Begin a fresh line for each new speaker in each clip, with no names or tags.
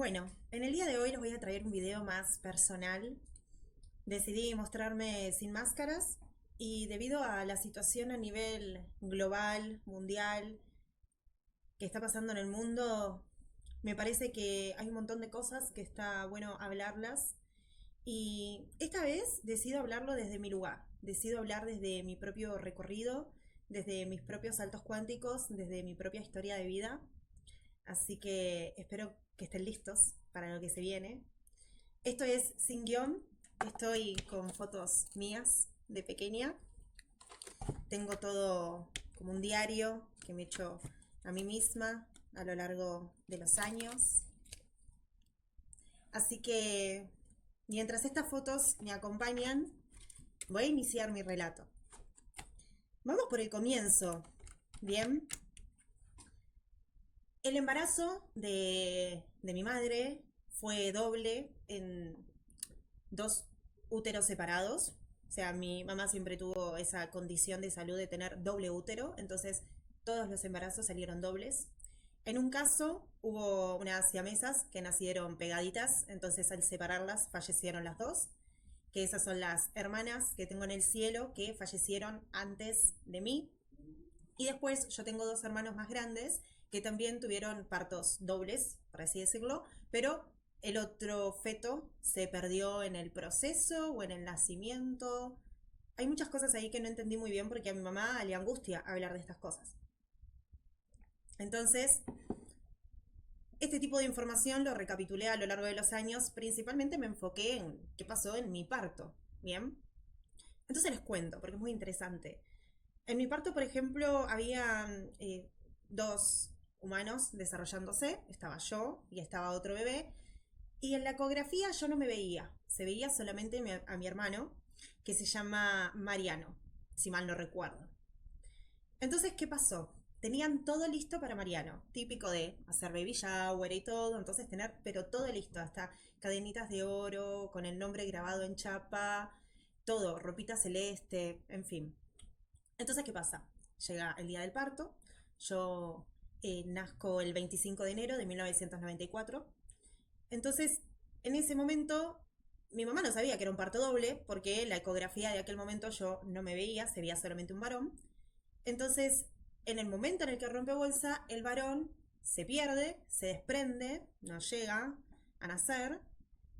Bueno, en el día de hoy les voy a traer un video más personal. Decidí mostrarme sin máscaras y debido a la situación a nivel global, mundial, que está pasando en el mundo, me parece que hay un montón de cosas que está bueno hablarlas. Y esta vez decido hablarlo desde mi lugar, decido hablar desde mi propio recorrido, desde mis propios saltos cuánticos, desde mi propia historia de vida. Así que espero que estén listos para lo que se viene. Esto es sin guión, estoy con fotos mías de pequeña. Tengo todo como un diario que me he hecho a mí misma a lo largo de los años. Así que mientras estas fotos me acompañan, voy a iniciar mi relato. Vamos por el comienzo. Bien. El embarazo de mi madre fue doble en dos úteros separados. O sea, mi mamá siempre tuvo esa condición de salud de tener doble útero, entonces todos los embarazos salieron dobles. En un caso hubo unas siamesas que nacieron pegaditas, entonces al separarlas fallecieron las dos, que esas son las hermanas que tengo en el cielo que fallecieron antes de mí. Y después yo tengo dos hermanos más grandes que también tuvieron partos dobles, por así decirlo, pero el otro feto se perdió en el proceso o en el nacimiento. Hay muchas cosas ahí que no entendí muy bien porque a mi mamá le angustia hablar de estas cosas. Entonces, este tipo de información lo recapitulé a lo largo de los años. Principalmente me enfoqué en qué pasó en mi parto. Bien. Entonces les cuento, porque es muy interesante. En mi parto, por ejemplo, había dos humanos desarrollándose. Estaba yo y estaba otro bebé. Y en la ecografía yo no me veía. Se veía solamente a mi hermano, que se llama Mariano, si mal no recuerdo. Entonces, ¿qué pasó? Tenían todo listo para Mariano, típico de hacer baby shower y todo, entonces tener, pero todo listo, hasta cadenitas de oro, con el nombre grabado en chapa, todo, ropita celeste, en fin. Entonces, ¿qué pasa? Llega el día del parto, yo nazco el 25 de enero de 1994, entonces en ese momento mi mamá no sabía que era un parto doble, porque la ecografía de aquel momento yo no me veía, se veía solamente un varón. Entonces, en el momento en el que rompe bolsa, el varón se pierde, se desprende, no llega a nacer,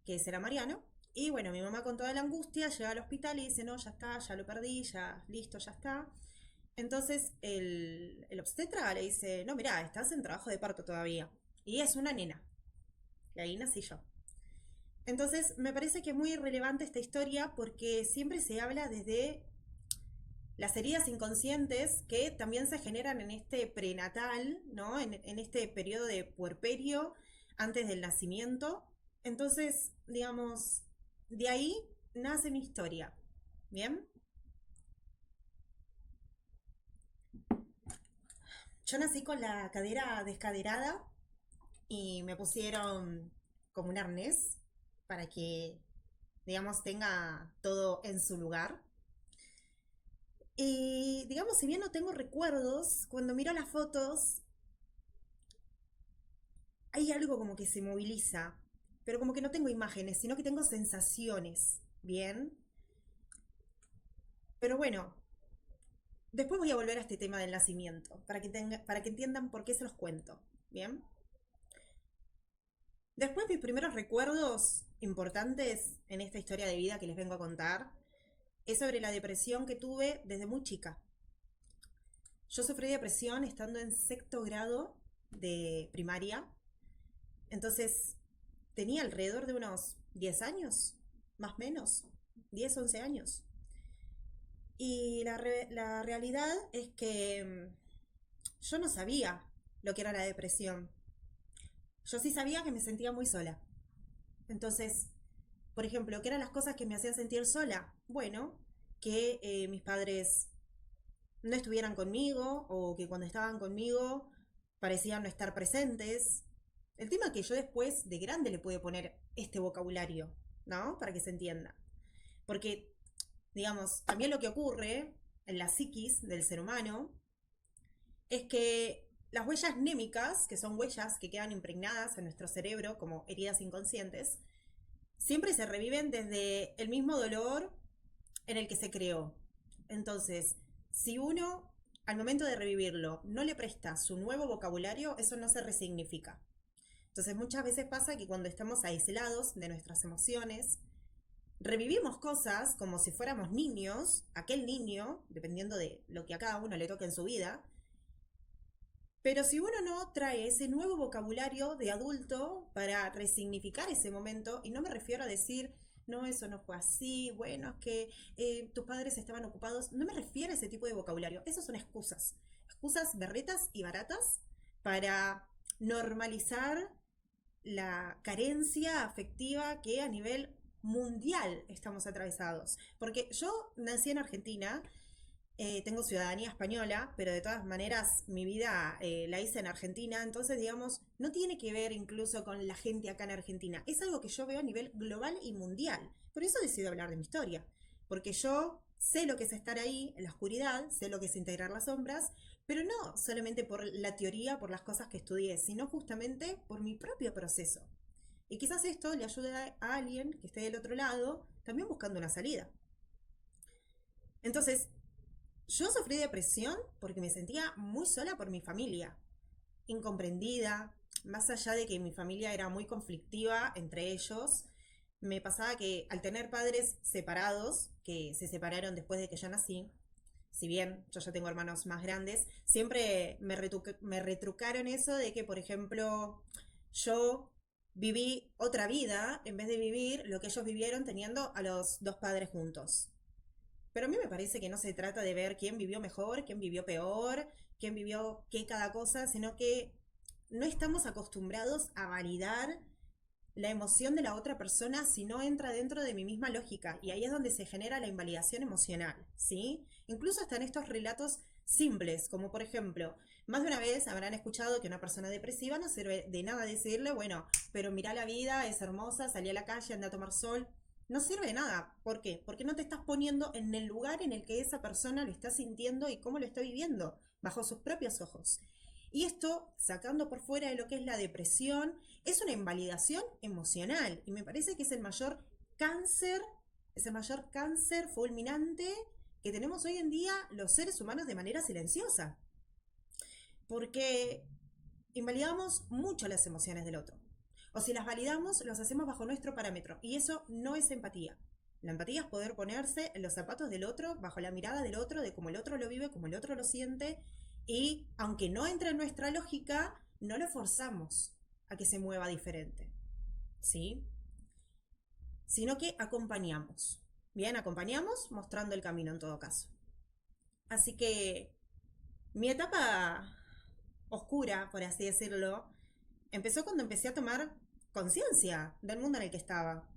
que será Mariano. Y bueno, mi mamá con toda la angustia llega al hospital y dice, no, ya está, ya lo perdí, ya, listo, ya está. Entonces el obstetra le dice, no, mirá, estás en trabajo de parto todavía. Y es una nena. Y ahí nací yo. Entonces me parece que es muy relevante esta historia porque siempre se habla desde las heridas inconscientes que también se generan en este prenatal, ¿no? En este periodo de puerperio antes del nacimiento. Entonces, digamos, de ahí nace mi historia. ¿Bien? Yo nací con la cadera descaderada y me pusieron como un arnés para que, digamos, tenga todo en su lugar. Y, digamos, si bien no tengo recuerdos, cuando miro las fotos hay algo como que se moviliza, pero como que no tengo imágenes, sino que tengo sensaciones. Bien. Pero bueno, después voy a volver a este tema del nacimiento, para que entiendan por qué se los cuento. Bien. Después mis primeros recuerdos importantes en esta historia de vida que les vengo a contar es sobre la depresión que tuve desde muy chica. Yo sufrí depresión estando en sexto grado de primaria. Entonces tenía alrededor de unos 10 años, más o menos, 10 11 años. Y la realidad es que yo no sabía lo que era la depresión. Yo sí sabía que me sentía muy sola. Entonces, por ejemplo, ¿qué eran las cosas que me hacían sentir sola? Bueno, que mis padres no estuvieran conmigo o que cuando estaban conmigo parecían no estar presentes. El tema es que yo después de grande le pude poner este vocabulario, ¿no? Para que se entienda. Porque, digamos, también lo que ocurre en la psiquis del ser humano es que las huellas némicas, que son huellas que quedan impregnadas en nuestro cerebro como heridas inconscientes, siempre se reviven desde el mismo dolor en el que se creó. Entonces, si uno al momento de revivirlo no le presta su nuevo vocabulario, eso no se resignifica. Entonces muchas veces pasa que cuando estamos aislados de nuestras emociones, revivimos cosas como si fuéramos niños, aquel niño, dependiendo de lo que a cada uno le toque en su vida, pero si uno no trae ese nuevo vocabulario de adulto para resignificar ese momento, y no me refiero a decir, no, eso no fue así, bueno, es que tus padres estaban ocupados, no me refiero a ese tipo de vocabulario, esas son excusas, excusas berretas y baratas para normalizar la carencia afectiva que a nivel mundial estamos atravesados. Porque yo nací en Argentina, tengo ciudadanía española, pero de todas maneras mi vida la hice en Argentina, entonces digamos, no tiene que ver incluso con la gente acá en Argentina, es algo que yo veo a nivel global y mundial. Por eso decido hablar de mi historia, porque yo sé lo que es estar ahí en la oscuridad, sé lo que es integrar las sombras, pero no solamente por la teoría, por las cosas que estudié, sino justamente por mi propio proceso. Y quizás esto le ayude a alguien que esté del otro lado, también buscando una salida. Entonces, yo sufrí depresión porque me sentía muy sola por mi familia, incomprendida, más allá de que mi familia era muy conflictiva entre ellos, me pasaba que al tener padres separados, que se separaron después de que yo nací, si bien yo ya tengo hermanos más grandes, siempre me retrucaron eso de que, por ejemplo, yo viví otra vida en vez de vivir lo que ellos vivieron teniendo a los dos padres juntos. Pero a mí me parece que no se trata de ver quién vivió mejor, quién vivió peor, quién vivió qué cada cosa, sino que no estamos acostumbrados a validar la emoción de la otra persona si no entra dentro de mi misma lógica. Y ahí es donde se genera la invalidación emocional, ¿sí? Incluso hasta en estos relatos simples, como por ejemplo, más de una vez habrán escuchado que una persona depresiva no sirve de nada decirle, bueno, pero mira la vida, es hermosa, salí a la calle, anda a tomar sol. No sirve de nada. ¿Por qué? Porque no te estás poniendo en el lugar en el que esa persona lo está sintiendo y cómo lo está viviendo, bajo sus propios ojos. Y esto, sacando por fuera de lo que es la depresión, es una invalidación emocional. Y me parece que cáncer, es el mayor cáncer fulminante que tenemos hoy en día los seres humanos de manera silenciosa. Porque invalidamos mucho las emociones del otro. O si las validamos, los hacemos bajo nuestro parámetro. Y eso no es empatía. La empatía es poder ponerse en los zapatos del otro, bajo la mirada del otro, de cómo el otro lo vive, cómo el otro lo siente. Y aunque no entre en nuestra lógica, no lo forzamos a que se mueva diferente. ¿Sí? Sino que acompañamos. Bien, acompañamos mostrando el camino en todo caso. Así que mi etapa oscura, por así decirlo, empezó cuando empecé a tomar conciencia del mundo en el que estaba.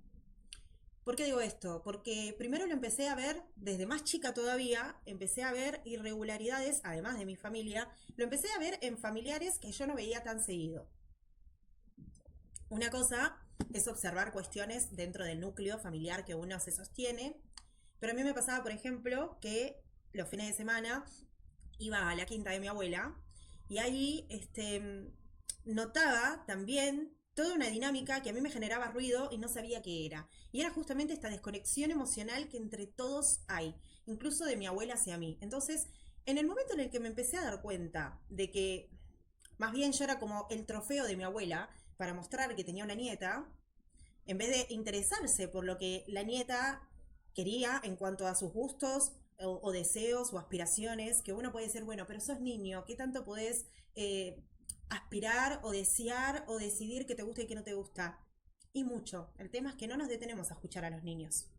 ¿Por qué digo esto? Porque primero lo empecé a ver desde más chica todavía, empecé a ver irregularidades, además de mi familia, lo empecé a ver en familiares que yo no veía tan seguido. Una cosa es observar cuestiones dentro del núcleo familiar que uno se sostiene, pero a mí me pasaba, por ejemplo, que los fines de semana iba a la quinta de mi abuela y ahí notaba también toda una dinámica que a mí me generaba ruido y no sabía qué era. Y era justamente esta desconexión emocional que entre todos hay, incluso de mi abuela hacia mí. Entonces, en el momento en el que me empecé a dar cuenta de que más bien yo era como el trofeo de mi abuela para mostrar que tenía una nieta, en vez de interesarse por lo que la nieta quería en cuanto a sus gustos o deseos o aspiraciones, que uno puede ser, bueno, pero sos niño, ¿qué tanto podés aspirar o desear o decidir qué te gusta y qué no te gusta? Y mucho. El tema es que no nos detenemos a escuchar a los niños.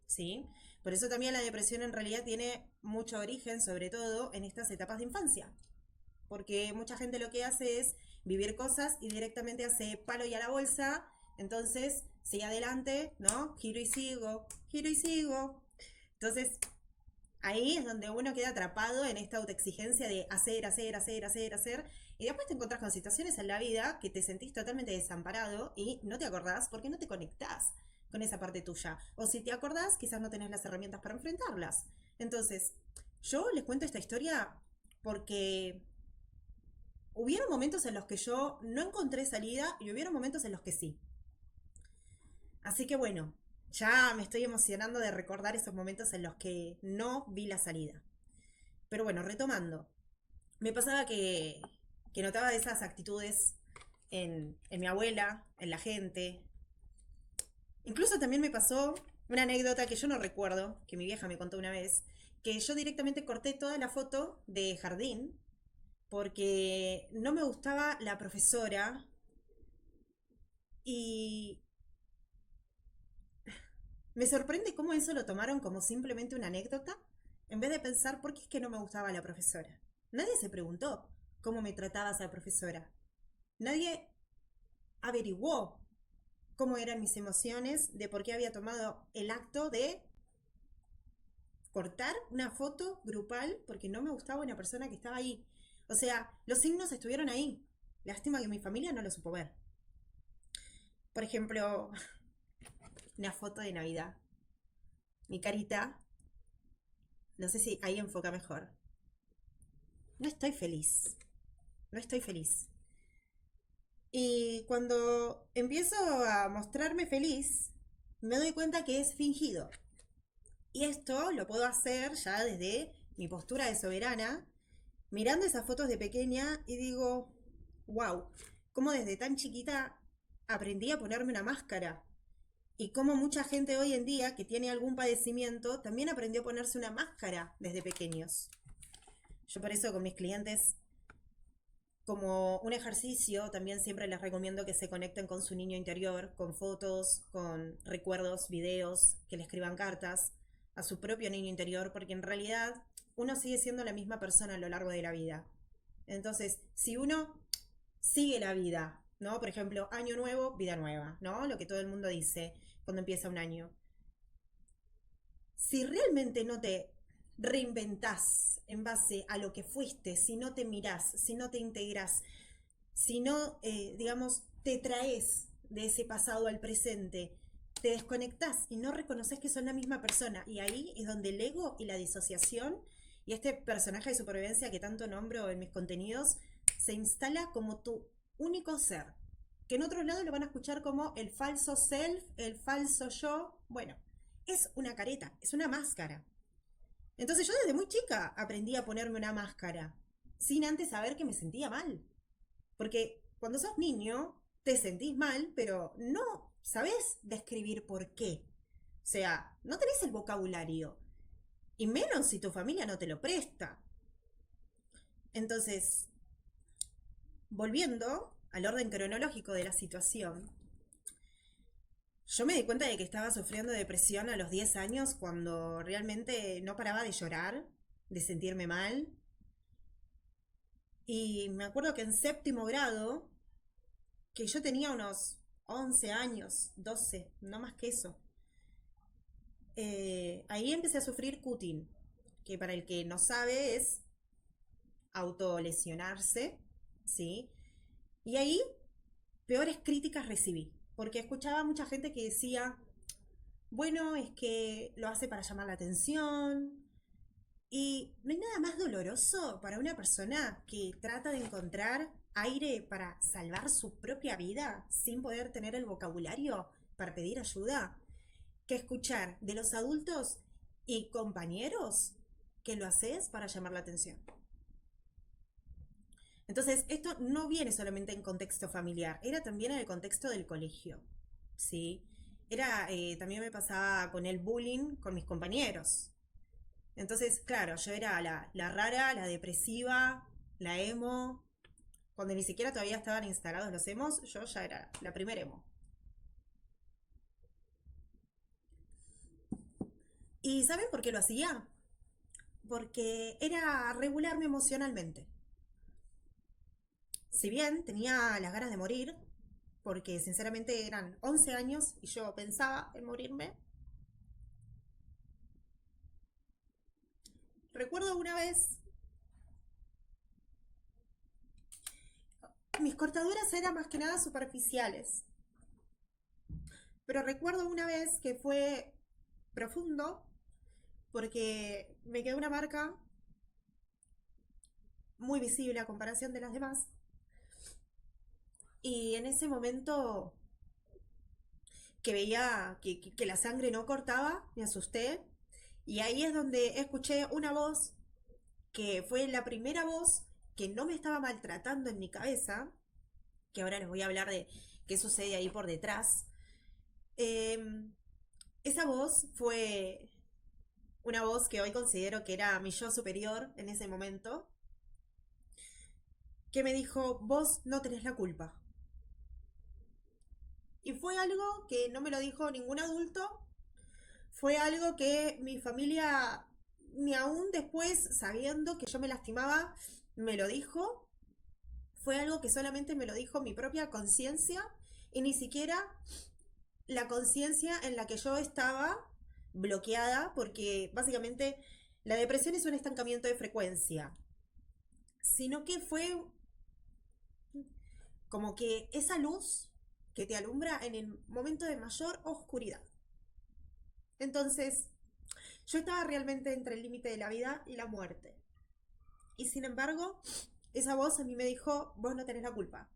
¿Sí? Por eso también la depresión en realidad tiene mucho origen, sobre todo en estas etapas de infancia. Porque mucha gente lo que hace es vivir cosas y directamente hace palo y a la bolsa. Entonces, sigue adelante, ¿no? Giro y sigo, giro y sigo. Entonces, ahí es donde uno queda atrapado en esta autoexigencia de hacer, hacer, hacer, hacer, hacer. Y después te encontrás con situaciones en la vida que te sentís totalmente desamparado y no te acordás porque no te conectás con esa parte tuya. O si te acordás, quizás no tenés las herramientas para enfrentarlas. Entonces, yo les cuento esta historia porque hubieron momentos en los que yo no encontré salida y hubieron momentos en los que sí. Así que bueno, ya me estoy emocionando de recordar esos momentos en los que no vi la salida. Pero bueno, retomando, me pasaba que notaba esas actitudes en mi abuela, en la gente. Incluso también me pasó una anécdota que yo no recuerdo, que mi vieja me contó una vez, que yo directamente corté toda la foto de jardín porque no me gustaba la profesora y me sorprende cómo eso lo tomaron como simplemente una anécdota en vez de pensar por qué es que no me gustaba la profesora. Nadie se preguntó cómo me trataba esa profesora. Nadie averiguó cómo eran mis emociones, de por qué había tomado el acto de cortar una foto grupal porque no me gustaba una persona que estaba ahí. O sea, los signos estuvieron ahí. Lástima que mi familia no lo supo ver. Por ejemplo, una foto de Navidad. Mi carita, no sé si ahí enfoca mejor. No estoy feliz. No estoy feliz. Y cuando empiezo a mostrarme feliz, me doy cuenta que es fingido. Y esto lo puedo hacer ya desde mi postura de soberana, mirando esas fotos de pequeña y digo, wow, cómo desde tan chiquita aprendí a ponerme una máscara. Y cómo mucha gente hoy en día que tiene algún padecimiento también aprendió a ponerse una máscara desde pequeños. Yo por eso con mis clientes, como un ejercicio, también siempre les recomiendo que se conecten con su niño interior, con fotos, con recuerdos, videos, que le escriban cartas a su propio niño interior, porque en realidad uno sigue siendo la misma persona a lo largo de la vida. Entonces, si uno sigue la vida, ¿no? Por ejemplo, año nuevo, vida nueva, ¿no? Lo que todo el mundo dice cuando empieza un año. Si realmente no te reinventás en base a lo que fuiste, si no te mirás, si no te integrás, si no, digamos, te traes de ese pasado al presente, te desconectás y no reconoces que son la misma persona. Y ahí es donde el ego y la disociación y este personaje de supervivencia que tanto nombro en mis contenidos se instala como tu único ser. Que en otros lados lo van a escuchar como el falso self, el falso yo. Bueno, es una careta, es una máscara. Entonces yo desde muy chica aprendí a ponerme una máscara, sin antes saber que me sentía mal. Porque cuando sos niño, te sentís mal, pero no sabés describir por qué. O sea, no tenés el vocabulario. Y menos si tu familia no te lo presta. Entonces, volviendo al orden cronológico de la situación, yo me di cuenta de que estaba sufriendo depresión a los 10 años cuando realmente no paraba de llorar, de sentirme mal. Y me acuerdo que en séptimo grado, que yo tenía unos 11 años, 12, no más que eso, ahí empecé a sufrir cutting, que para el que no sabe es autolesionarse, ¿sí? Y ahí peores críticas recibí, porque escuchaba mucha gente que decía, bueno, es que lo hace para llamar la atención. Y no hay nada más doloroso para una persona que trata de encontrar aire para salvar su propia vida sin poder tener el vocabulario para pedir ayuda, que escuchar de los adultos y compañeros que lo haces para llamar la atención. Entonces, esto no viene solamente en contexto familiar, era también en el contexto del colegio, ¿sí? También me pasaba con el bullying con mis compañeros. Entonces, claro, yo era la rara, la depresiva, la emo. Cuando ni siquiera todavía estaban instalados los emos, yo ya era la primera emo. ¿Y saben por qué lo hacía? Porque era regularme emocionalmente. Si bien tenía las ganas de morir, porque sinceramente eran 11 años y yo pensaba en morirme, recuerdo una vez, mis cortaduras eran más que nada superficiales, pero recuerdo una vez que fue profundo porque me quedó una marca muy visible a comparación de las demás. Y en ese momento que veía que la sangre no cortaba, me asusté. Y ahí es donde escuché una voz que fue la primera voz que no me estaba maltratando en mi cabeza, que ahora les voy a hablar de qué sucede ahí por detrás. Eh, Esa voz fue una voz que hoy considero que era mi yo superior en ese momento, que me dijo, vos no tenés la culpa. Y fue algo que no me lo dijo ningún adulto, fue algo que mi familia, ni aún después, sabiendo que yo me lastimaba, me lo dijo. Fue algo que solamente me lo dijo mi propia conciencia y ni siquiera la conciencia en la que yo estaba bloqueada, porque básicamente la depresión es un estancamiento de frecuencia, sino que fue como que esa luz que te alumbra en el momento de mayor oscuridad. Entonces, yo estaba realmente entre el límite de la vida y la muerte. Y sin embargo, esa voz a mí me dijo, vos no tenés la culpa.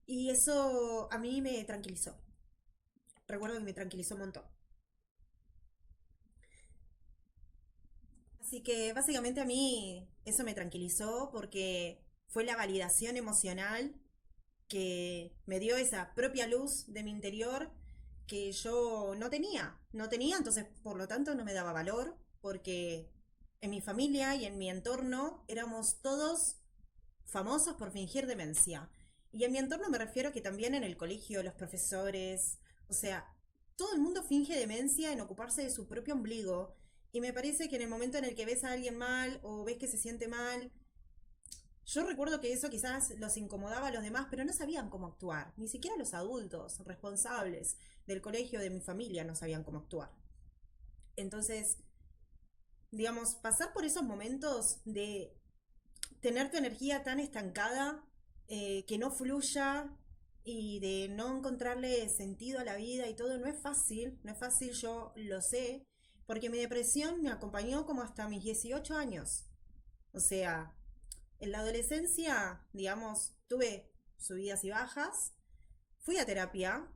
Y eso a mí me tranquilizó. Recuerdo que me tranquilizó un montón. Así que básicamente a mí eso me tranquilizó porque fue la validación emocional que me dio esa propia luz de mi interior que yo no tenía. No tenía, entonces por lo tanto no me daba valor porque en mi familia y en mi entorno éramos todos famosos por fingir demencia. Y en mi entorno me refiero que también en el colegio, los profesores, o sea, todo el mundo finge demencia en ocuparse de su propio ombligo. Y me parece que en el momento en el que ves a alguien mal o ves que se siente mal, yo recuerdo que eso quizás los incomodaba a los demás, pero no sabían cómo actuar. Ni siquiera los adultos responsables del colegio de mi familia no sabían cómo actuar. Entonces, digamos, pasar por esos momentos de tener tu energía tan estancada, que no fluya y de no encontrarle sentido a la vida y todo, no es fácil, no es fácil, yo lo sé, porque mi depresión me acompañó como hasta mis 18 años. O sea, en la adolescencia, digamos, tuve subidas y bajas, fui a terapia,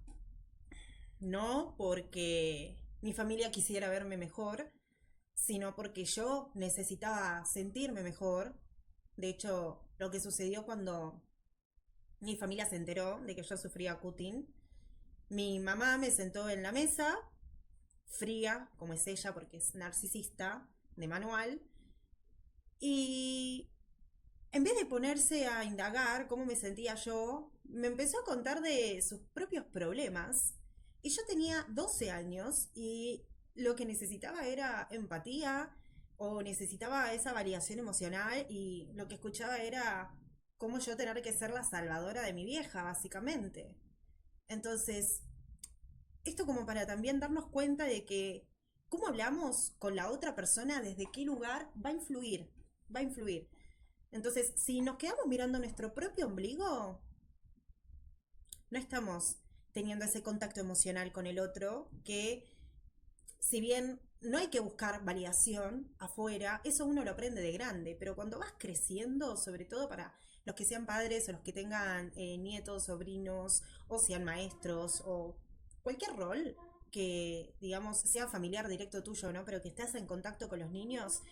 no porque mi familia quisiera verme mejor, sino porque yo necesitaba sentirme mejor. De hecho, lo que sucedió cuando mi familia se enteró de que yo sufría cutting, mi mamá me sentó en la mesa, fría, como es ella, porque es narcisista, de manual, y en vez de ponerse a indagar cómo me sentía yo, me empezó a contar de sus propios problemas. Y yo tenía 12 años y lo que necesitaba era empatía o necesitaba esa variación emocional y lo que escuchaba era cómo yo tener que ser la salvadora de mi vieja, básicamente. Entonces, esto como para también darnos cuenta de que cómo hablamos con la otra persona, desde qué lugar va a influir, va a influir. Entonces, si nos quedamos mirando nuestro propio ombligo, no estamos teniendo ese contacto emocional con el otro, que si bien no hay que buscar validación afuera, eso uno lo aprende de grande, pero cuando vas creciendo, sobre todo para los que sean padres o los que tengan nietos, sobrinos, o sean maestros, o cualquier rol que, digamos, sea familiar directo tuyo, ¿no? Pero que estés en contacto con los niños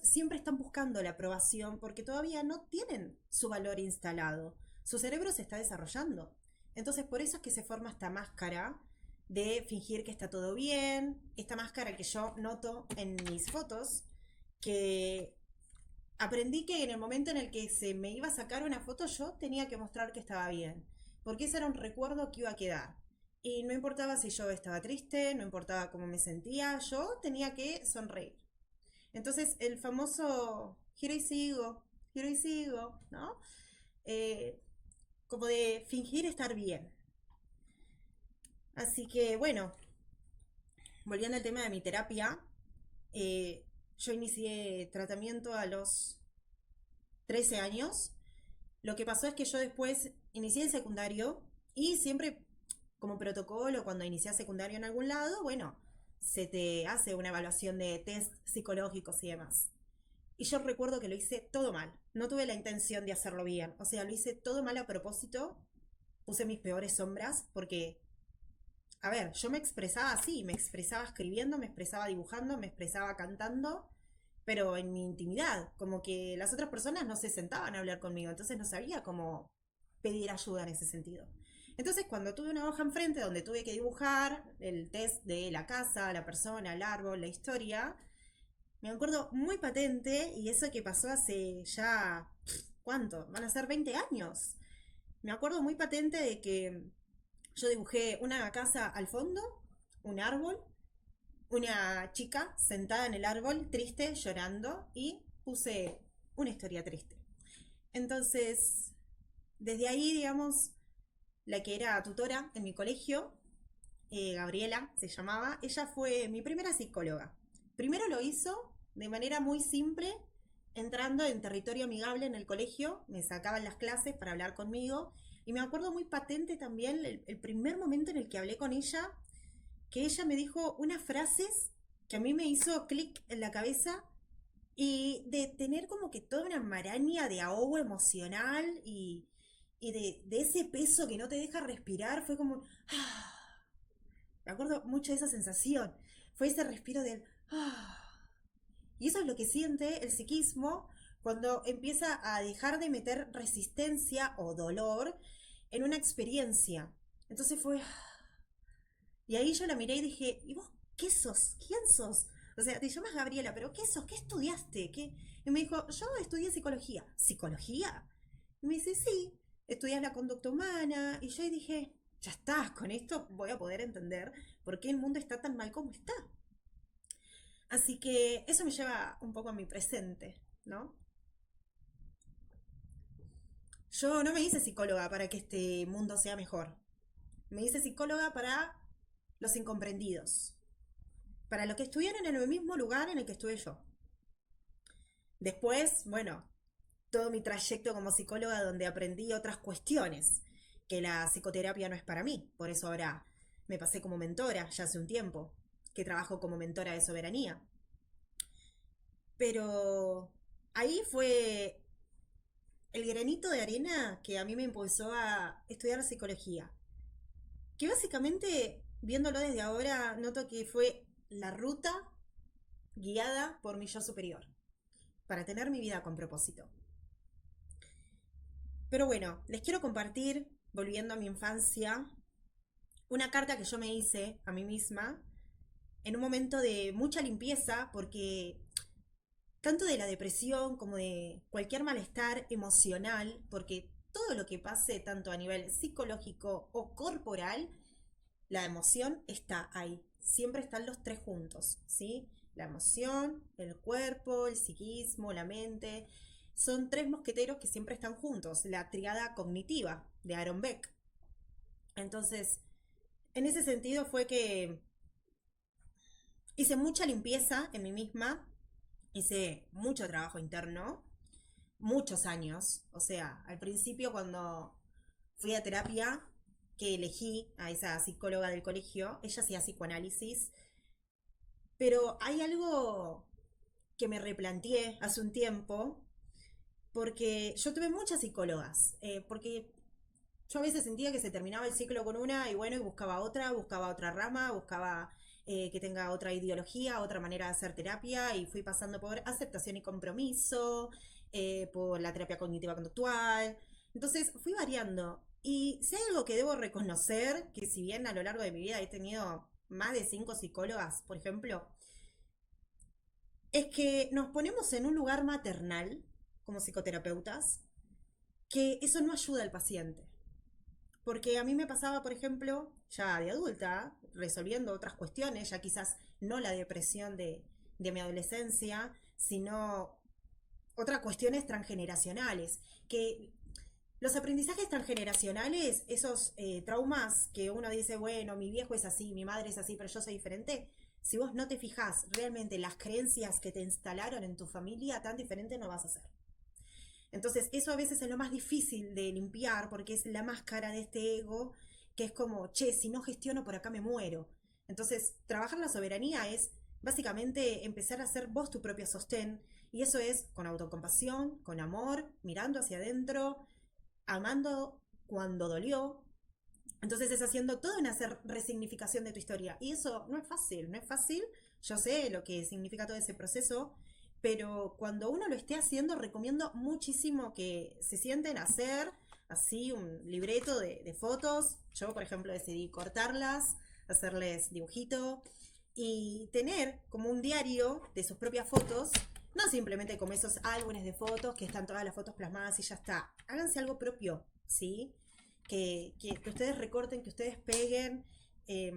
siempre están buscando la aprobación porque todavía no tienen su valor instalado. Su cerebro se está desarrollando. Entonces, por eso es que se forma esta máscara de fingir que está todo bien, esta máscara que yo noto en mis fotos, que aprendí que en el momento en el que se me iba a sacar una foto yo tenía que mostrar que estaba bien, porque ese era un recuerdo que iba a quedar. Y no importaba si yo estaba triste, no importaba cómo me sentía, yo tenía que sonreír. Entonces el famoso giro y sigo, ¿no? Eh, Como de fingir estar bien. Así que bueno, volviendo al tema de mi terapia, yo inicié tratamiento a los 13 años. Lo que pasó es que yo después inicié el secundario y siempre como protocolo cuando iniciás secundario en algún lado, bueno, se te hace una evaluación de test psicológicos y demás. Y yo recuerdo que lo hice todo mal. No tuve la intención de hacerlo bien. O sea, lo hice todo mal a propósito. puse mis peores sombras porque, a ver, yo me expresaba así, me expresaba escribiendo, me expresaba dibujando, me expresaba cantando, pero en mi intimidad, como que las otras personas no se sentaban a hablar conmigo, entonces no sabía cómo pedir ayuda en ese sentido. Entonces, cuando tuve una hoja enfrente donde tuve que dibujar el test de la casa, la persona, el árbol, la historia, me acuerdo muy patente, y eso que pasó hace ya, ¿cuánto? Van a ser 20 años. Me acuerdo muy patente de que yo dibujé una casa al fondo, un árbol, una chica sentada en el árbol, triste, llorando, y puse una historia triste. Entonces, desde ahí, digamos, la que era tutora en mi colegio, Gabriela se llamaba, ella fue mi primera psicóloga. Primero lo hizo de manera muy simple, entrando en territorio amigable en el colegio, me sacaban las clases para hablar conmigo, y me acuerdo muy patente también el primer momento en el que hablé con ella, que ella me dijo unas frases que a mí me hizo clic en la cabeza, y de tener como que toda una maraña de ahogo emocional y de ese peso que no te deja respirar, fue como... Me acuerdo mucho de esa sensación. Fue ese respiro del... Y eso es lo que siente el psiquismo cuando empieza a dejar de meter resistencia o dolor en una experiencia. Entonces fue... Y ahí yo la miré y dije, ¿y vos qué sos? ¿Quién sos? O sea, te llamas Gabriela, pero ¿qué sos? ¿Qué estudiaste? ¿Qué? Y me dijo, yo estudié psicología. ¿Psicología? Y me dice, sí, estudias la conducta humana. Y yo ahí dije, ya está, con esto voy a poder entender por qué el mundo está tan mal como está. Así que eso me lleva un poco a mi presente, ¿no? Yo no me hice psicóloga para que este mundo sea mejor. Me hice psicóloga para los incomprendidos, para los que estuvieron en el mismo lugar en el que estuve yo. Después, bueno, todo mi trayecto como psicóloga donde aprendí otras cuestiones, que la psicoterapia no es para mí, por eso ahora me pasé como mentora ya hace un tiempo, que trabajo como mentora de soberanía. Pero ahí fue el granito de arena que a mí me impulsó a estudiar psicología, que básicamente, viéndolo desde ahora, noto que fue la ruta guiada por mi yo superior, para tener mi vida con propósito. Pero bueno, les quiero compartir, volviendo a mi infancia, una carta que yo me hice a mí misma en un momento de mucha limpieza, porque tanto de la depresión como de cualquier malestar emocional, porque todo lo que pase tanto a nivel psicológico o corporal, la emoción está ahí. Siempre están los tres juntos, ¿sí? La emoción, el cuerpo, el psiquismo, la mente. Son tres mosqueteros que siempre están juntos, la tríada cognitiva de Aaron Beck. Entonces, en ese sentido fue que hice mucha limpieza en mí misma, hice mucho trabajo interno, muchos años. O sea, al principio cuando fui a terapia, que elegí a esa psicóloga del colegio, ella hacía psicoanálisis, pero hay algo que me replanteé hace un tiempo, porque yo tuve muchas psicólogas, porque yo a veces sentía que se terminaba el ciclo con una y bueno, y buscaba otra rama, buscaba que tenga otra ideología, otra manera de hacer terapia, y fui pasando por aceptación y compromiso, por la terapia cognitiva conductual. Entonces fui variando. Y si hay algo que debo reconocer, que si bien a lo largo de mi vida he tenido más de 5 psicólogas, por ejemplo, es que nos ponemos en un lugar maternal como psicoterapeutas, que eso no ayuda al paciente. Porque a mí me pasaba, por ejemplo, ya de adulta, resolviendo otras cuestiones, ya quizás no la depresión de mi adolescencia, sino otras cuestiones transgeneracionales, que los aprendizajes transgeneracionales, esos traumas que uno dice, bueno, mi viejo es así, mi madre es así, pero yo soy diferente, si vos no te fijás realmente las creencias que te instalaron en tu familia, tan diferente no vas a ser. Entonces, eso a veces es lo más difícil de limpiar porque es la máscara de este ego que es como, che, si no gestiono por acá me muero. Entonces, trabajar la soberanía es básicamente empezar a hacer vos tu propio sostén, y eso es con autocompasión, con amor, mirando hacia adentro, amando cuando dolió, Entonces es haciendo toda una resignificación de tu historia. Y eso no es fácil, no es fácil. Yo sé lo que significa todo ese proceso, pero cuando uno lo esté haciendo, recomiendo muchísimo que se sienten a hacer así un libreto de fotos. Yo, por ejemplo, decidí cortarlas, hacerles dibujito y tener como un diario de sus propias fotos. No simplemente como esos álbumes de fotos que están todas las fotos plasmadas y ya está. Háganse algo propio, ¿sí? Que ustedes recorten, que ustedes peguen, eh,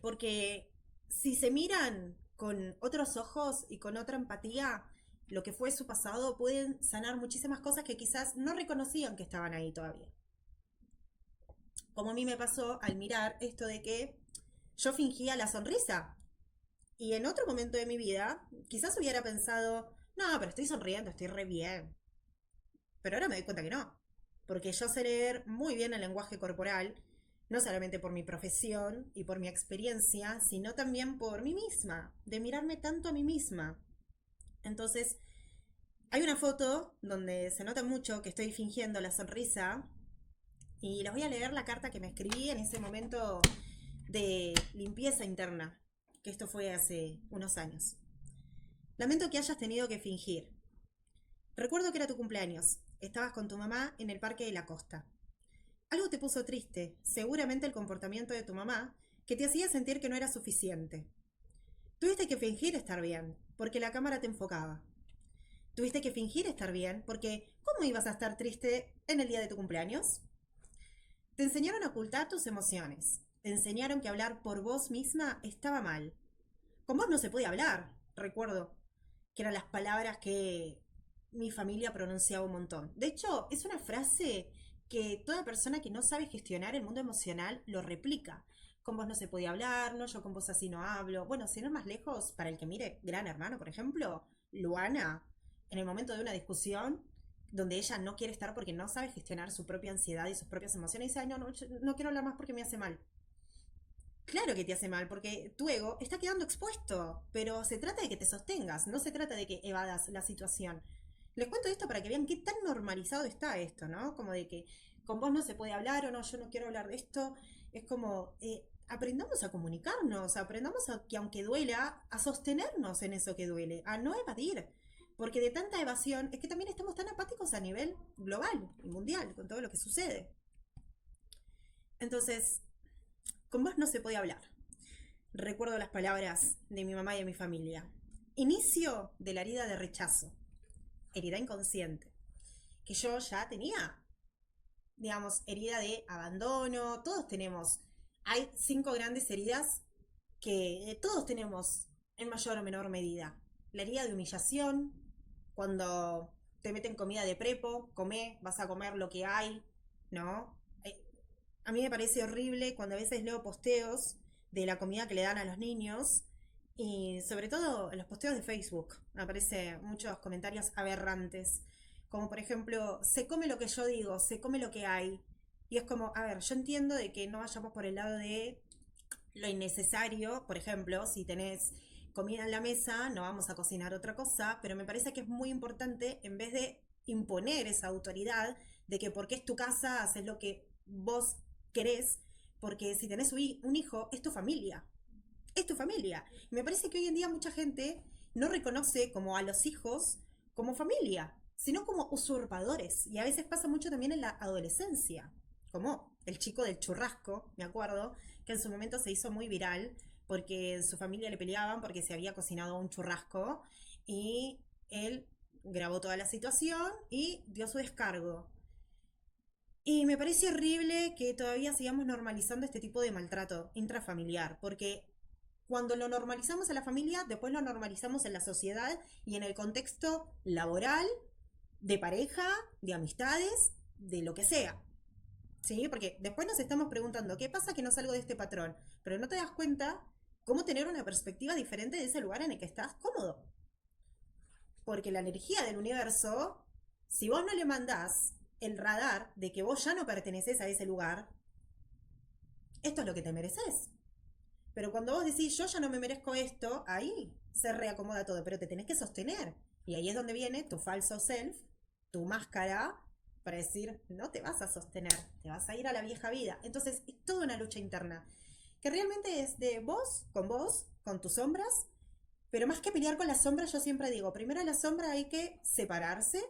porque si se miran con otros ojos y con otra empatía, lo que fue su pasado, pueden sanar muchísimas cosas que quizás no reconocían que estaban ahí todavía. Como a mí me pasó al mirar esto de que yo fingía la sonrisa. Y en otro momento de mi vida, quizás hubiera pensado, no, pero estoy sonriendo, estoy re bien. Pero ahora me doy cuenta que no. Porque yo sé leer muy bien el lenguaje corporal, no solamente por mi profesión y por mi experiencia, sino también por mí misma, de mirarme tanto a mí misma. Entonces, hay una foto donde se nota mucho que estoy fingiendo la sonrisa y les voy a leer la carta que me escribí en ese momento de limpieza interna, que esto fue hace unos años. Lamento que hayas tenido que fingir. Recuerdo que era tu cumpleaños. Estabas con tu mamá en el parque de la costa. Algo te puso triste, seguramente el comportamiento de tu mamá, que te hacía sentir que no era suficiente. Tuviste que fingir estar bien, porque la cámara te enfocaba. Tuviste que fingir estar bien, porque ¿cómo ibas a estar triste en el día de tu cumpleaños? Te enseñaron a ocultar tus emociones. Te enseñaron que hablar por vos misma estaba mal. Con vos no se puede hablar, recuerdo, que eran las palabras que mi familia pronunciaba un montón. De hecho, es una frase que toda persona que no sabe gestionar el mundo emocional lo replica. Con vos no se puede hablar, no, yo con vos así no hablo. Bueno, sin ir más lejos, para el que mire Gran Hermano, por ejemplo, Luana, en el momento de una discusión donde ella no quiere estar porque no sabe gestionar su propia ansiedad y sus propias emociones, dice, ay, no, no, no quiero hablar más porque me hace mal. Claro que te hace mal, porque tu ego está quedando expuesto, pero se trata de que te sostengas, no se trata de que evadas la situación. Les cuento esto para que vean qué tan normalizado está esto, ¿no? Como de que con vos no se puede hablar o no, yo no quiero hablar de esto. Es como, aprendamos a comunicarnos, aprendamos a que aunque duela, a sostenernos en eso que duele, a no evadir. Porque de tanta evasión es que también estamos tan apáticos a nivel global y mundial con todo lo que sucede. Entonces, con vos no se puede hablar. Recuerdo las palabras de mi mamá y de mi familia. Inicio de la herida de rechazo, herida inconsciente, que yo ya tenía, digamos, herida de abandono, todos tenemos. Hay 5 grandes heridas que todos tenemos en mayor o menor medida. La herida de humillación, cuando te meten comida de prepo, comé, vas a comer lo que hay, ¿no? A mí me parece horrible cuando a veces leo posteos de la comida que le dan a los niños y sobre todo en los posteos de Facebook me aparecen muchos comentarios aberrantes, como por ejemplo, se come lo que yo digo, se come lo que hay. Y es como, a ver, yo entiendo de que no vayamos por el lado de lo innecesario, por ejemplo, si tenés comida en la mesa, no vamos a cocinar otra cosa, pero me parece que es muy importante, en vez de imponer esa autoridad de que porque es tu casa, haces lo que vos querés, porque si tenés un hijo, es tu familia. Es tu familia. Y me parece que hoy en día mucha gente no reconoce como a los hijos como familia, sino como usurpadores. Y a veces pasa mucho también en la adolescencia. Como el chico del churrasco, me acuerdo, que en su momento se hizo muy viral porque en su familia le peleaban porque se había cocinado un churrasco y él grabó toda la situación y dio su descargo. Y me parece horrible que todavía sigamos normalizando este tipo de maltrato intrafamiliar, porque cuando lo normalizamos en la familia, después lo normalizamos en la sociedad y en el contexto laboral, de pareja, de amistades, de lo que sea. ¿Sí? Porque después nos estamos preguntando, ¿qué pasa que no salgo de este patrón? Pero no te das cuenta cómo tener una perspectiva diferente de ese lugar en el que estás cómodo. Porque la energía del universo, si vos no le mandás el radar de que vos ya no perteneces a ese lugar, esto es lo que te mereces. Pero cuando vos decís, yo ya no me merezco esto, ahí se reacomoda todo, pero te tenés que sostener. Y ahí es donde viene tu falso self, tu máscara, para decir, no te vas a sostener, te vas a ir a la vieja vida. Entonces es toda una lucha interna, que realmente es de vos, con tus sombras, pero más que pelear con las sombras, yo siempre digo, primero la sombra hay que separarse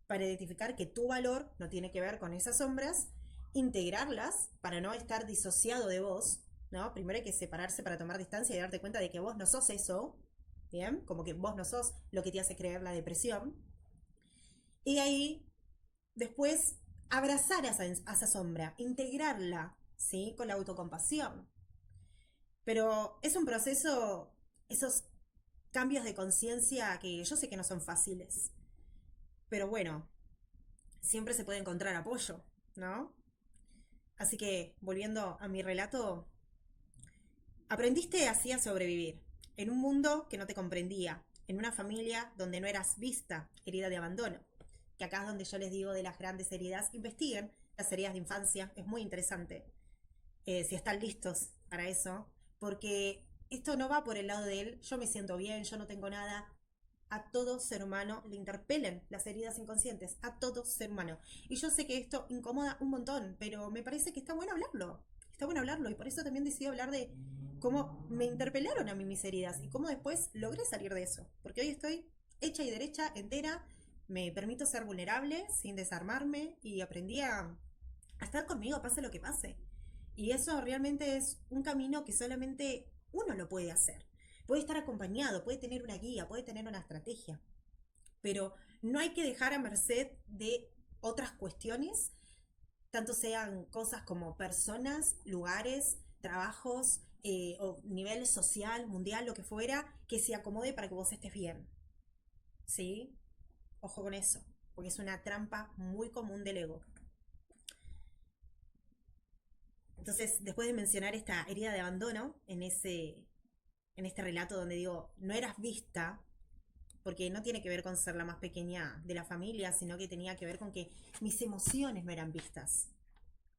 para identificar que tu valor no tiene que ver con esas sombras, integrarlas para no estar disociado de vos, ¿no? Primero hay que separarse para tomar distancia y darte cuenta de que vos no sos eso, ¿bien? Como que vos no sos lo que te hace creer la depresión. Y ahí, después, abrazar a esa sombra, integrarla, ¿sí? Con la autocompasión. Pero es un proceso, esos cambios de conciencia que yo sé que no son fáciles. Pero bueno, siempre se puede encontrar apoyo, ¿no? Así que, volviendo a mi relato, aprendiste así a sobrevivir, en un mundo que no te comprendía, en una familia donde no eras vista, herida de abandono. Que acá es donde yo les digo de las grandes heridas, investiguen las heridas de infancia, es muy interesante, si están listos para eso, porque esto no va por el lado de él, yo me siento bien, yo no tengo nada. A todo ser humano le interpelen las heridas inconscientes, a todo ser humano. Y yo sé que esto incomoda un montón, pero me parece que está bueno hablarlo. Está bueno hablarlo y por eso también decidí hablar de cómo me interpelaron a mí mis heridas y cómo después logré salir de eso. Porque hoy estoy hecha y derecha, entera, me permito ser vulnerable sin desarmarme y aprendí a estar conmigo, pase lo que pase. Y eso realmente es un camino que solamente uno lo puede hacer. Puede estar acompañado, puede tener una guía, puede tener una estrategia, pero no hay que dejar a merced de otras cuestiones, tanto sean cosas como personas, lugares, trabajos o nivel social, mundial, lo que fuera, que se acomode para que vos estés bien. ¿Sí? Ojo con eso, porque es una trampa muy común del ego. Entonces, después de mencionar esta herida de abandono en este relato donde digo, no eras vista, porque no tiene que ver con ser la más pequeña de la familia, sino que tenía que ver con que mis emociones no eran vistas.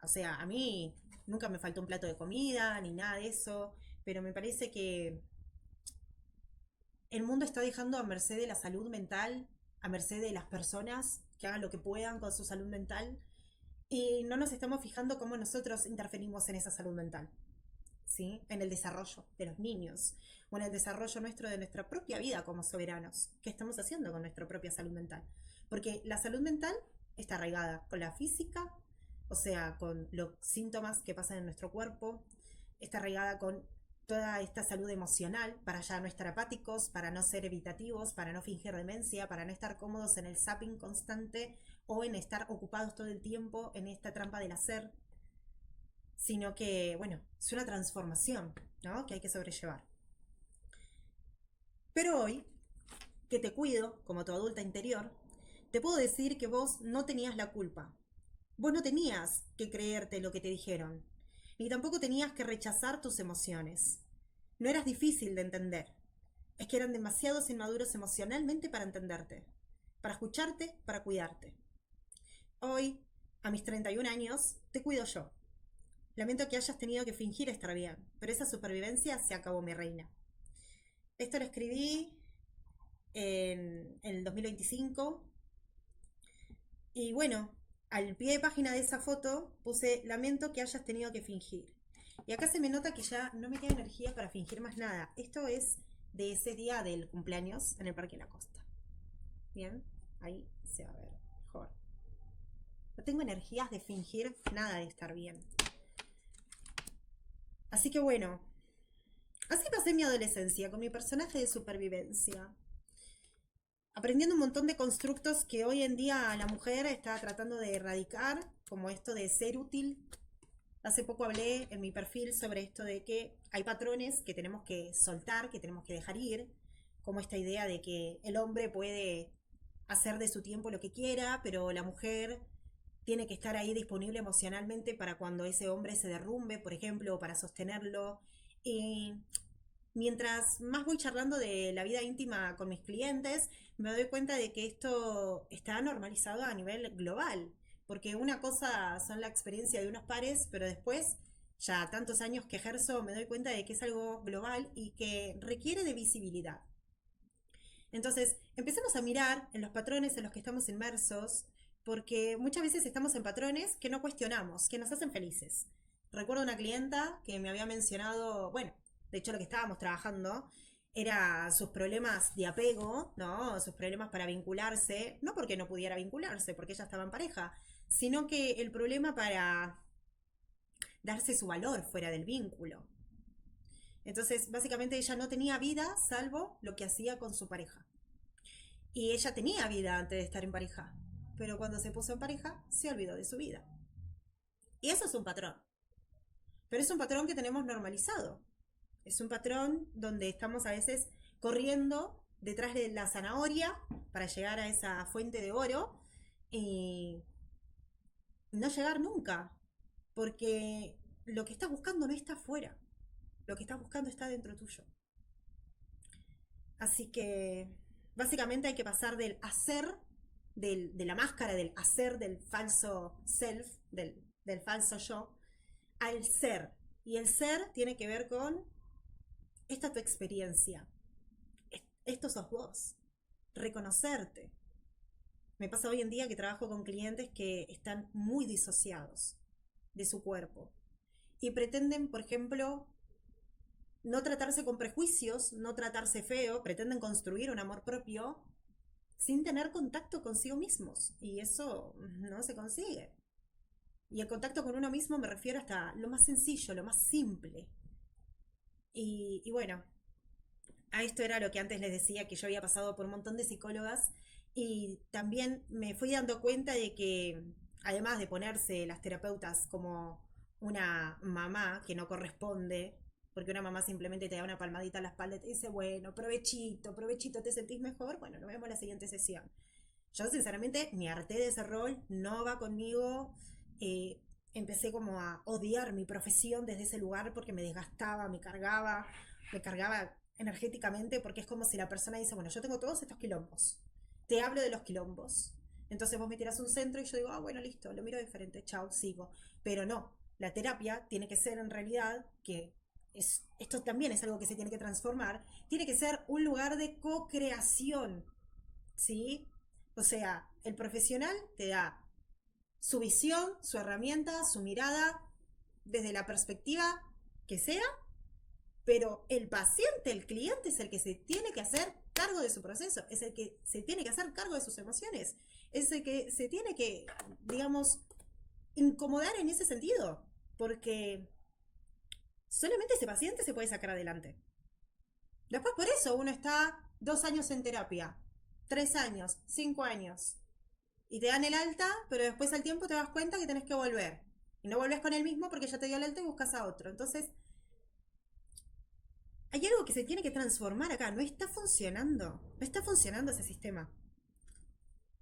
O sea, a mí nunca me faltó un plato de comida ni nada de eso, pero me parece que el mundo está dejando a merced de la salud mental, a merced de las personas que hagan lo que puedan con su salud mental y no nos estamos fijando cómo nosotros interferimos en esa salud mental. ¿Sí? En el desarrollo de los niños o en el desarrollo nuestro de nuestra propia vida como soberanos. ¿Qué estamos haciendo con nuestra propia salud mental? Porque la salud mental está arraigada con la física, o sea, con los síntomas que pasan en nuestro cuerpo, está arraigada con toda esta salud emocional para ya no estar apáticos, para no ser evitativos, para no fingir demencia, para no estar cómodos en el zapping constante o en estar ocupados todo el tiempo en esta trampa del hacer, sino que, bueno, es una transformación, ¿no? Que hay que sobrellevar. Pero hoy, que te cuido como tu adulta interior, te puedo decir que vos no tenías la culpa. Vos no tenías que creerte lo que te dijeron, ni tampoco tenías que rechazar tus emociones. No eras difícil de entender. Es que eran demasiados inmaduros emocionalmente para entenderte, para escucharte, para cuidarte. Hoy, a mis 31 años, te cuido yo. Lamento que hayas tenido que fingir estar bien, pero esa supervivencia se acabó, mi reina. Esto lo escribí en el 2025 y bueno, al pie de página de esa foto puse lamento que hayas tenido que fingir. Y acá se me nota que ya no me queda energía para fingir más nada. Esto es de ese día del cumpleaños en el Parque La Costa. Bien, ahí se va a ver mejor. No tengo energías de fingir nada de estar bien. Así que bueno, así pasé mi adolescencia con mi personaje de supervivencia. Aprendiendo un montón de constructos que hoy en día la mujer está tratando de erradicar, como esto de ser útil. Hace poco hablé en mi perfil sobre esto de que hay patrones que tenemos que soltar, que tenemos que dejar ir, como esta idea de que el hombre puede hacer de su tiempo lo que quiera, pero la mujer tiene que estar ahí disponible emocionalmente para cuando ese hombre se derrumbe, por ejemplo, o para sostenerlo. Y mientras más voy charlando de la vida íntima con mis clientes, me doy cuenta de que esto está normalizado a nivel global. Porque una cosa son la experiencia de unos pares, pero después, ya tantos años que ejerzo, me doy cuenta de que es algo global y que requiere de visibilidad. Entonces, empecemos a mirar en los patrones en los que estamos inmersos, porque muchas veces estamos en patrones que no cuestionamos, que nos hacen felices. Recuerdo una clienta que me había mencionado, bueno, de hecho lo que estábamos trabajando era sus problemas de apego, ¿no? Sus problemas para vincularse, no porque no pudiera vincularse, porque ella estaba en pareja, sino que el problema para darse su valor fuera del vínculo. Entonces, básicamente ella no tenía vida salvo lo que hacía con su pareja. Y ella tenía vida antes de estar en pareja, pero cuando se puso en pareja se olvidó de su vida. Y eso es un patrón, pero es un patrón que tenemos normalizado. Es un patrón donde estamos a veces corriendo detrás de la zanahoria para llegar a esa fuente de oro y no llegar nunca, porque lo que estás buscando no está afuera, lo que estás buscando está dentro tuyo. Así que básicamente hay que pasar del hacer, de la máscara del hacer, del falso self, del falso yo, al ser. Y el ser tiene que ver con esta tu experiencia. Esto sos vos. Reconocerte. Me pasa hoy en día que trabajo con clientes que están muy disociados de su cuerpo y pretenden, por ejemplo, no tratarse con prejuicios, no tratarse feo, pretenden construir un amor propio sin tener contacto consigo mismos. Y eso no se consigue. Y el contacto con uno mismo me refiero hasta lo más sencillo, lo más simple. Y bueno, a esto era lo que antes les decía, que yo había pasado por un montón de psicólogas y también me fui dando cuenta de que, además de ponerse las terapeutas como una mamá que no corresponde, porque una mamá simplemente te da una palmadita a la espalda y te dice, bueno, provechito, provechito, ¿te sentís mejor? Bueno, nos vemos en la siguiente sesión. Yo sinceramente me harté de ese rol, no va conmigo. eh, Empecé como a odiar mi profesión desde ese lugar porque me desgastaba, me cargaba energéticamente, porque es como si la persona dice, bueno, yo tengo todos estos quilombos, te hablo de los quilombos. Entonces vos me tirás un centro y yo digo, ah, bueno, listo, lo miro diferente, chao, sigo. Pero no, la terapia tiene que ser en realidad, que esto también es algo que se tiene que transformar, tiene que ser un lugar de co-creación, ¿sí? O sea, el profesional te da su visión, su herramienta, su mirada, desde la perspectiva que sea, pero el paciente, el cliente es el que se tiene que hacer cargo de su proceso, es el que se tiene que hacer cargo de sus emociones, es el que se tiene que, digamos, incomodar en ese sentido, porque solamente ese paciente se puede sacar adelante. Después por eso uno está 2 años en terapia, 3 años, 5 años, y te dan el alta, pero después al tiempo te das cuenta que tenés que volver. Y no volvés con el mismo porque ya te dio el alta y buscas a otro. Entonces, hay algo que se tiene que transformar acá. No está funcionando. No está funcionando ese sistema.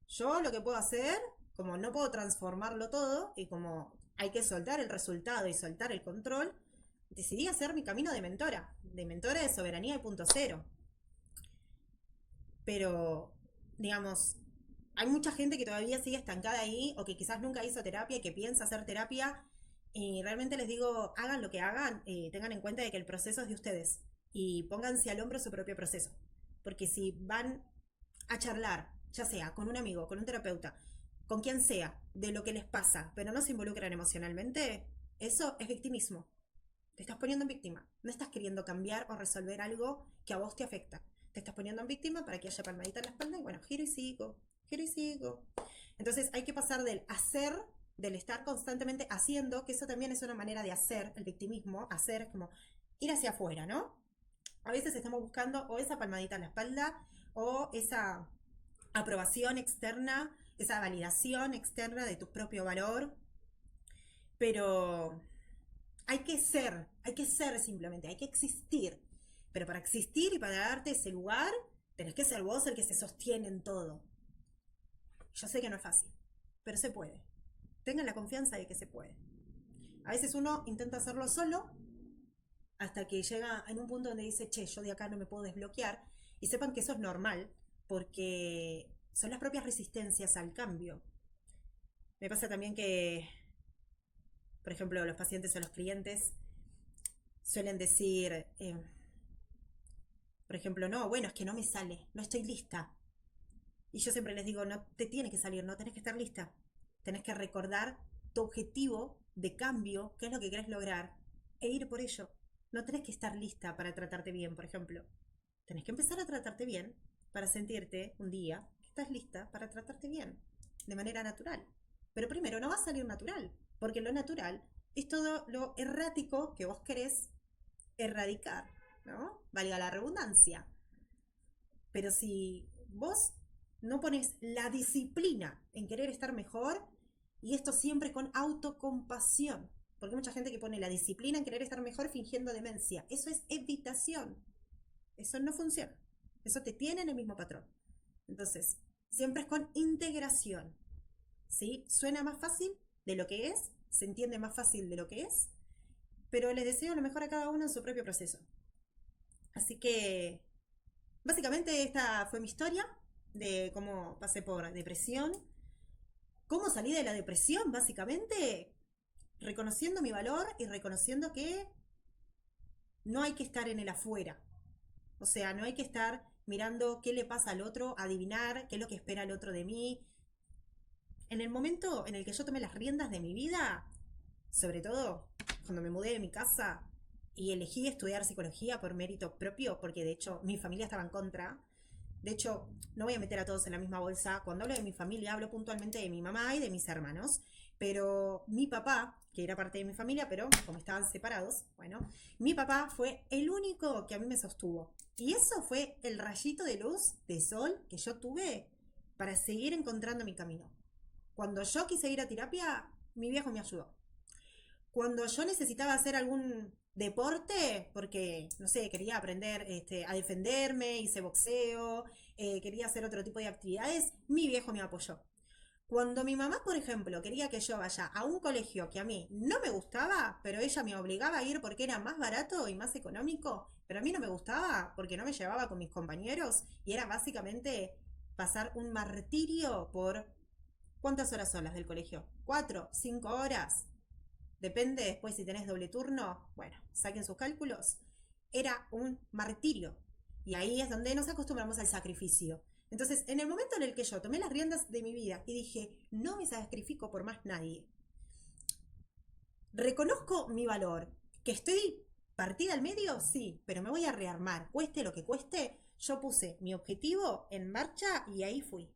Yo lo que puedo hacer, como no puedo transformarlo todo y como hay que soltar el resultado y soltar el control, decidí hacer mi camino de mentora de soberanía y punto cero. Pero, digamos, hay mucha gente que todavía sigue estancada ahí o que quizás nunca hizo terapia y que piensa hacer terapia. Y realmente les digo, hagan lo que hagan, tengan en cuenta de que el proceso es de ustedes y pónganse al hombro su propio proceso. Porque si van a charlar, ya sea con un amigo, con un terapeuta, con quien sea, de lo que les pasa, pero no se involucran emocionalmente, eso es victimismo. Te estás poniendo en víctima. No estás queriendo cambiar o resolver algo que a vos te afecta. Te estás poniendo en víctima para que haya palmadita en la espalda y bueno, giro y sigo, giro y sigo. Entonces hay que pasar del hacer, del estar constantemente haciendo, que eso también es una manera de hacer, el victimismo, hacer es como ir hacia afuera, ¿no? A veces estamos buscando o esa palmadita en la espalda o esa aprobación externa, esa validación externa de tu propio valor, pero hay que ser simplemente, hay que existir. Pero para existir y para darte ese lugar, tenés que ser vos el que se sostiene en todo. Yo sé que no es fácil, pero se puede. Tengan la confianza de que se puede. A veces uno intenta hacerlo solo hasta que llega en un punto donde dice, che, yo de acá no me puedo desbloquear. Y sepan que eso es normal, porque son las propias resistencias al cambio. Me pasa también que, por ejemplo, los pacientes o los clientes suelen decir, por ejemplo, no, bueno, es que no me sale, no estoy lista. Y yo siempre les digo, no te tiene que salir, no tenés que estar lista. Tenés que recordar tu objetivo de cambio, qué es lo que querés lograr, e ir por ello. No tenés que estar lista para tratarte bien, por ejemplo. Tenés que empezar a tratarte bien para sentirte un día que estás lista para tratarte bien, de manera natural. Pero primero no va a salir natural, porque lo natural es todo lo errático que vos querés erradicar, ¿no? Valga la redundancia. Pero si vos no pones la disciplina en querer estar mejor, y esto siempre con autocompasión, porque hay mucha gente que pone la disciplina en querer estar mejor fingiendo demencia. Eso es evitación. Eso no funciona. Eso te tiene en el mismo patrón. Entonces, siempre es con integración. ¿Sí? Suena más fácil de lo que es, se entiende más fácil de lo que es, pero les deseo lo mejor a cada uno en su propio proceso. Así que, básicamente esta fue mi historia de cómo pasé por depresión, cómo salí de la depresión, básicamente reconociendo mi valor y reconociendo que no hay que estar en el afuera. O sea, no hay que estar mirando qué le pasa al otro, adivinar qué es lo que espera el otro de mí. En el momento en el que yo tomé las riendas de mi vida, sobre todo cuando me mudé de mi casa y elegí estudiar psicología por mérito propio, porque de hecho mi familia estaba en contra. De hecho, no voy a meter a todos en la misma bolsa. Cuando hablo de mi familia, hablo puntualmente de mi mamá y de mis hermanos. Pero mi papá, que era parte de mi familia, pero como estaban separados, bueno, mi papá fue el único que a mí me sostuvo. Y eso fue el rayito de luz, de sol, que yo tuve para seguir encontrando mi camino. Cuando yo quise ir a terapia, mi viejo me ayudó. Cuando yo necesitaba hacer algún deporte, porque, no sé, quería aprender a defenderme, hice boxeo, quería hacer otro tipo de actividades, mi viejo me apoyó. Cuando mi mamá, por ejemplo, quería que yo vaya a un colegio que a mí no me gustaba, pero ella me obligaba a ir porque era más barato y más económico, pero a mí no me gustaba porque no me llevaba con mis compañeros y era básicamente pasar un martirio por... ¿Cuántas horas son las del colegio? ¿4? ¿5 horas? Depende después si tenés doble turno. Bueno, saquen sus cálculos. Era un martirio. Y ahí es donde nos acostumbramos al sacrificio. Entonces, en el momento en el que yo tomé las riendas de mi vida y dije, no me sacrifico por más nadie, reconozco mi valor, que estoy partida al medio, sí, pero me voy a rearmar, cueste lo que cueste, yo puse mi objetivo en marcha y ahí fui.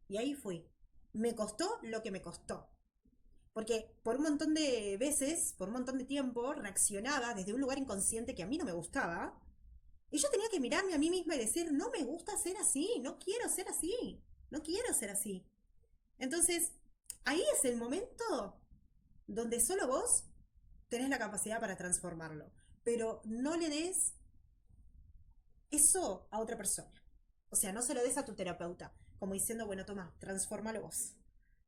Y ahí fui. Me costó lo que me costó. Porque por un montón de veces, por un montón de tiempo, reaccionaba desde un lugar inconsciente que a mí no me gustaba. Y yo tenía que mirarme a mí misma y decir, no me gusta ser así, no quiero ser así, no quiero ser así. Entonces, ahí es el momento donde solo vos tenés la capacidad para transformarlo. Pero no le des eso a otra persona. O sea, no se lo des a tu terapeuta, como diciendo, bueno, toma, transfórmalo vos.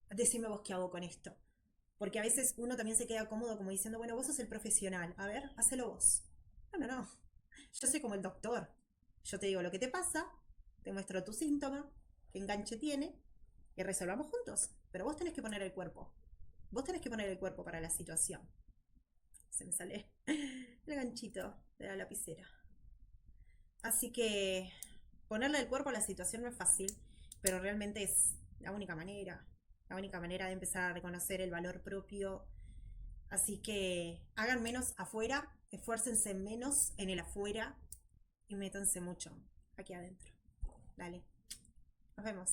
Decime vos qué hago con esto. Porque a veces uno también se queda cómodo como diciendo, bueno, vos sos el profesional, a ver, hacelo vos. No, no, no. Yo soy como el doctor. Yo te digo lo que te pasa, te muestro tu síntoma, qué enganche tiene, y resolvamos juntos. Pero vos tenés que poner el cuerpo. Vos tenés que poner el cuerpo para la situación. Se me sale el ganchito de la lapicera. Así que ponerle el cuerpo a la situación no es fácil, pero realmente es la única manera. La única manera de empezar a reconocer el valor propio. Así que hagan menos afuera, esfuércense menos en el afuera y métanse mucho aquí adentro. Dale, nos vemos.